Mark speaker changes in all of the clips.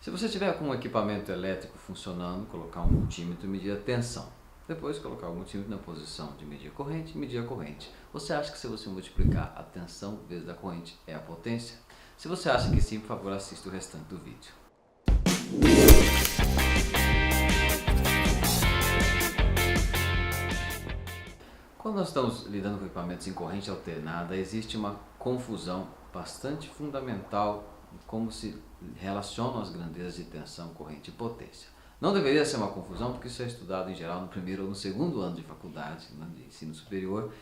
Speaker 1: Se você tiver com um equipamento elétrico funcionando, colocar um multímetro e medir a tensão. Depois colocar o multímetro na posição de medir a corrente. Você acha que se você multiplicar a tensão vezes a corrente é a potência? Se você acha que sim, por favor assista o restante do vídeo. Quando nós estamos lidando com equipamentos em corrente alternada, existe uma confusão bastante fundamental em como se relacionam as grandezas de tensão, corrente e potência. Não deveria ser uma confusão, porque isso é estudado em geral no primeiro ou no segundo ano de faculdade, de ensino superior,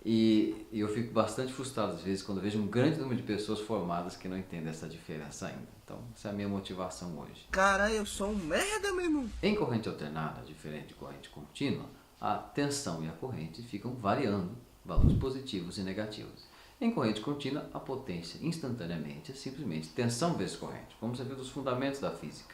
Speaker 1: e eu fico bastante frustrado às vezes quando vejo um grande número de pessoas formadas que não entendem essa diferença ainda. Então, essa é a minha motivação hoje.
Speaker 2: Caralho, eu sou um merda, meu irmão.
Speaker 1: Em corrente alternada, diferente de corrente contínua, a tensão e a corrente ficam variando valores positivos e negativos. Em corrente contínua, a potência instantaneamente é simplesmente tensão vezes corrente, como você viu dos fundamentos da física.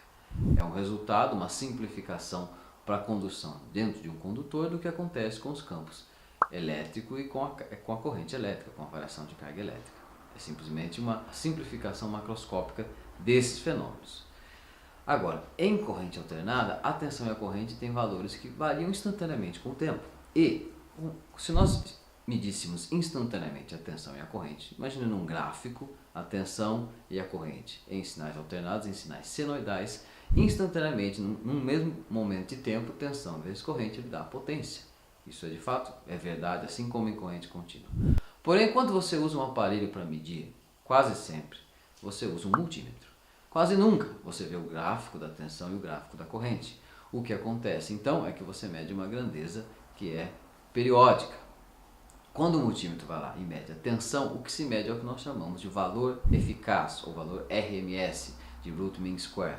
Speaker 1: É um resultado, uma simplificação para a condução dentro de um condutor do que acontece com os campos elétrico e com a corrente elétrica, com a variação de carga elétrica. É simplesmente uma simplificação macroscópica desses fenômenos. Agora, em corrente alternada, a tensão e a corrente têm valores que variam instantaneamente com o tempo. E se nós medíssemos instantaneamente a tensão e a corrente, imagine num gráfico a tensão e a corrente em sinais alternados, em sinais senoidais, instantaneamente, num mesmo momento de tempo, tensão vezes corrente dá potência. Isso é de fato, é verdade, assim como em corrente contínua. Porém, quando você usa um aparelho para medir, quase sempre você usa um multímetro. Quase nunca você vê o gráfico da tensão e o gráfico da corrente. O que acontece então é que você mede uma grandeza que é periódica. Quando o multímetro vai lá e mede a tensão, o que se mede é o que nós chamamos de valor eficaz, ou valor RMS, de Root Mean Square.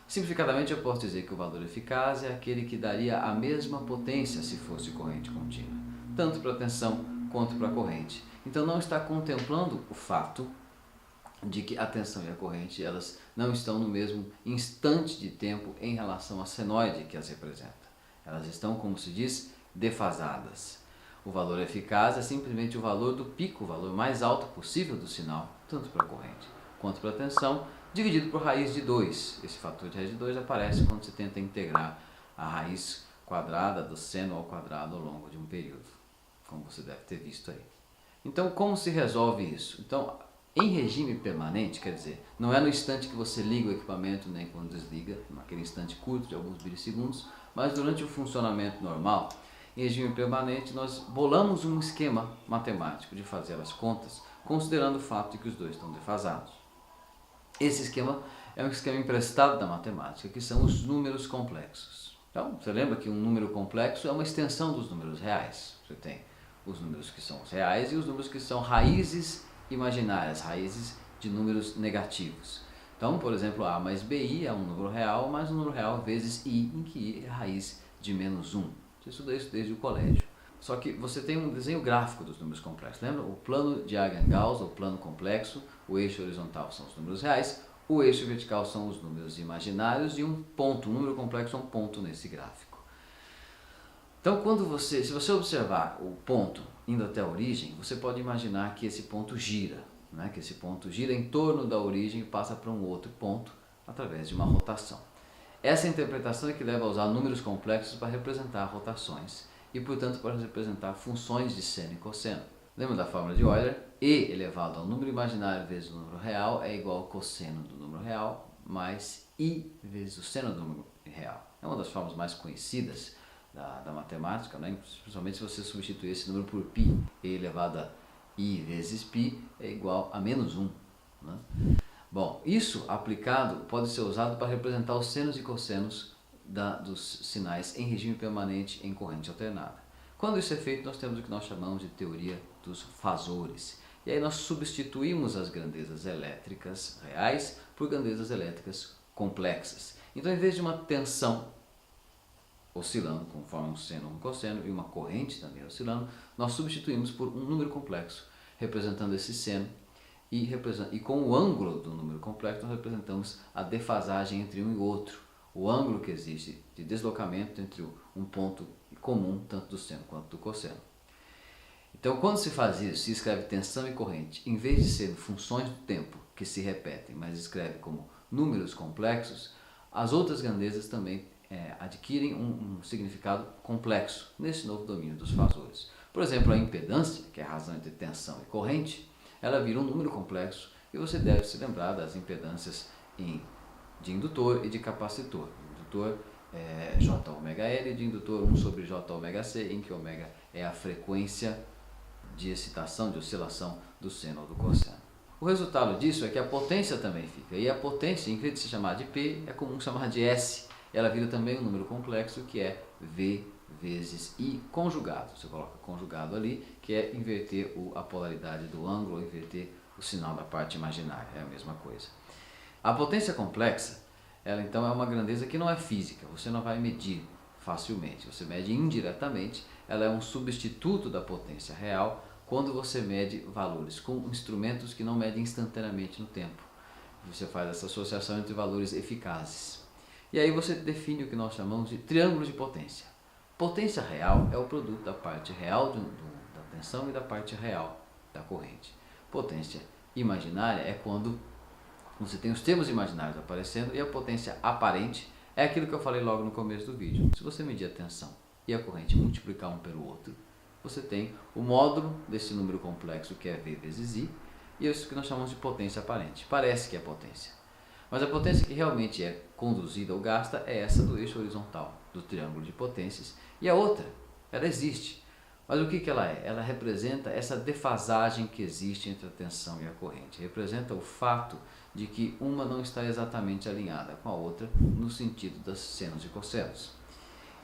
Speaker 1: Simplificadamente eu posso dizer que o valor eficaz é aquele que daria a mesma potência se fosse corrente contínua, tanto para a tensão quanto para a corrente. Então não está contemplando o fato de que a tensão e a corrente elas não estão no mesmo instante de tempo em relação à senoide que as representa. Elas estão, como se diz, defasadas. O valor eficaz é simplesmente o valor do pico, o valor mais alto possível do sinal, tanto para a corrente quanto para a tensão, dividido por raiz de 2. Esse fator de raiz de 2 aparece quando você tenta integrar a raiz quadrada do seno ao quadrado ao longo de um período, como você deve ter visto aí. Então, como se resolve isso? Então, em regime permanente, quer dizer, não é no instante que você liga o equipamento, nem quando desliga, naquele instante curto de alguns milissegundos, mas durante o funcionamento normal, em regime permanente, nós bolamos um esquema matemático de fazer as contas, considerando o fato de que os dois estão defasados. Esse esquema é um esquema emprestado da matemática, que são os números complexos. Então, você lembra que um número complexo é uma extensão dos números reais. Você tem os números que são os reais e os números que são raízes imaginárias, raízes de números negativos. Então, por exemplo, A mais BI é um número real, mais um número real vezes I, em que I é a raiz de menos 1. Você estuda isso desde o colégio. Só que você tem um desenho gráfico dos números complexos. Lembra? O plano de Argand-Gauss, o plano complexo, o eixo horizontal são os números reais, o eixo vertical são os números imaginários e um ponto, um número complexo é um ponto nesse gráfico. Então, se você observar o ponto indo até a origem, você pode imaginar que esse ponto gira, né? Que esse ponto gira em torno da origem e passa para um outro ponto através de uma rotação. Essa interpretação é que leva a usar números complexos para representar rotações e, portanto, para representar funções de seno e cosseno. Lembra da fórmula de Euler? E elevado ao número imaginário vezes o número real é igual ao cosseno do número real mais I vezes o seno do número real. É uma das formas mais conhecidas da matemática, né? Principalmente se você substituir esse número por π. E elevado a I vezes π é igual a menos 1. Né? Bom, isso aplicado pode ser usado para representar os senos e cossenos dos sinais em regime permanente em corrente alternada. Quando isso é feito, nós temos o que nós chamamos de teoria dos fasores. E aí nós substituímos as grandezas elétricas reais por grandezas elétricas complexas. Então, em vez de uma tensão oscilando conforme um seno ou um cosseno e uma corrente também oscilando, nós substituímos por um número complexo representando esse seno e com o ângulo do número complexo nós representamos a defasagem entre um e outro, o ângulo que existe de deslocamento entre um ponto comum tanto do seno quanto do cosseno. Então, quando se faz isso, se escreve tensão e corrente, em vez de ser funções do tempo que se repetem, mas escreve como números complexos, as outras grandezas também adquirem um significado complexo nesse novo domínio dos fasores. Por exemplo, a impedância, que é a razão entre tensão e corrente, ela vira um número complexo e você deve se lembrar das impedâncias de indutor e de capacitor. Indutor é J⍵L, de indutor 1 sobre J⍵C, em que ômega é a frequência de excitação, de oscilação do seno ou do cosseno. O resultado disso é que a potência também fica, e a potência, em vez de se chamar de P, é comum chamar de S. Ela vira também um número complexo que é V vezes I conjugado. Você coloca conjugado ali, que é inverter a polaridade do ângulo, ou inverter o sinal da parte imaginária, é a mesma coisa. A potência complexa, ela então é uma grandeza que não é física, você não vai medir facilmente, você mede indiretamente, ela é um substituto da potência real quando você mede valores com instrumentos que não medem instantaneamente no tempo. Você faz essa associação entre valores eficazes. E aí você define o que nós chamamos de triângulo de potência. Potência real é o produto da parte real da tensão e da parte real da corrente. Potência imaginária é quando você tem os termos imaginários aparecendo, e a potência aparente é aquilo que eu falei logo no começo do vídeo. Se você medir a tensão e a corrente e multiplicar um pelo outro, você tem o módulo desse número complexo que é V vezes I, e é isso que nós chamamos de potência aparente. Parece que é potência, mas a potência que realmente é conduzida ou gasta é essa do eixo horizontal, do triângulo de potências, e a outra, ela existe. Mas o que ela é? Ela representa essa defasagem que existe entre a tensão e a corrente. Representa o fato de que uma não está exatamente alinhada com a outra no sentido das senos e cossenos.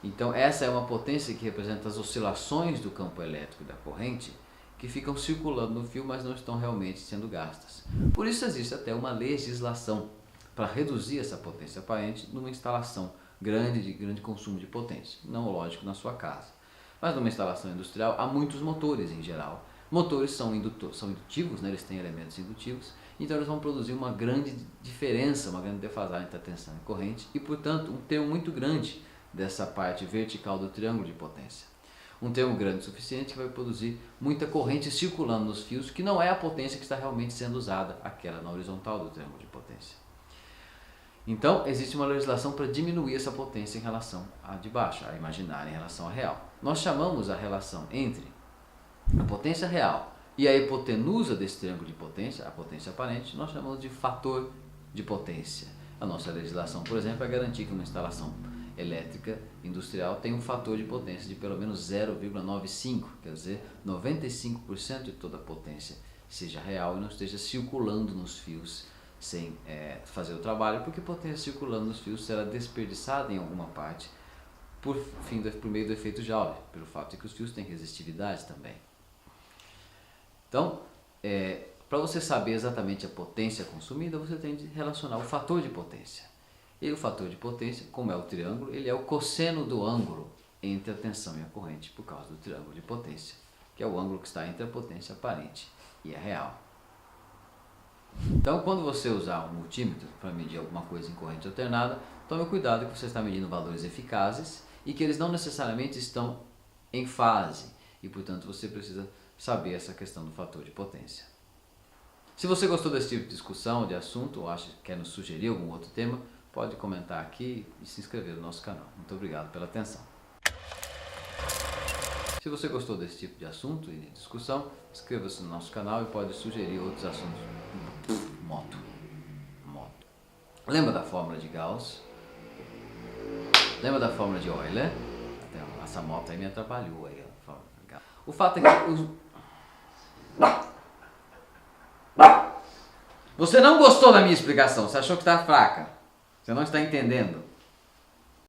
Speaker 1: Então essa é uma potência que representa as oscilações do campo elétrico e da corrente que ficam circulando no fio, mas não estão realmente sendo gastas. Por isso existe até uma legislação para reduzir essa potência aparente numa instalação de grande consumo de potência. Não, lógico, na sua casa. Mas numa instalação industrial há muitos motores em geral. Motores são indutivos, né? Eles têm elementos indutivos, então eles vão produzir uma grande diferença, uma grande defasagem entre a tensão e corrente e, portanto, um termo muito grande dessa parte vertical do triângulo de potência. Um termo grande o suficiente que vai produzir muita corrente circulando nos fios, que não é a potência que está realmente sendo usada, aquela na horizontal do triângulo de potência. Então, existe uma legislação para diminuir essa potência em relação à de baixo, a imaginária em relação à real. Nós chamamos a relação entre a potência real e a hipotenusa desse triângulo de potência, a potência aparente, nós chamamos de fator de potência. A nossa legislação, por exemplo, é garantir que uma instalação elétrica industrial tem um fator de potência de pelo menos 0,95, quer dizer, 95% de toda a potência seja real e não esteja circulando nos fios sem fazer o trabalho, porque potência circulando nos fios será desperdiçada em alguma parte por meio do efeito Joule, pelo fato de que os fios têm resistividade também. Então, para você saber exatamente a potência consumida, você tem de relacionar o fator de potência. E o fator de potência, como é o triângulo, ele é o cosseno do ângulo entre a tensão e a corrente, por causa do triângulo de potência, que é o ângulo que está entre a potência aparente e a real. Então, quando você usar um multímetro para medir alguma coisa em corrente alternada, tome cuidado que você está medindo valores eficazes e que eles não necessariamente estão em fase, e portanto você precisa saber essa questão do fator de potência. Se você gostou desse tipo de discussão, de assunto, ou quer nos sugerir algum outro tema, pode comentar aqui e se inscrever no nosso canal. Muito obrigado pela atenção. Se você gostou desse tipo de assunto e de discussão, inscreva-se no nosso canal e pode sugerir outros assuntos. Moto. Lembra da fórmula de Gauss? Lembra da fórmula de Euler? Até essa moto aí me atrapalhou aí. O fato é que você não gostou da minha explicação, você achou que está fraca, você não está entendendo.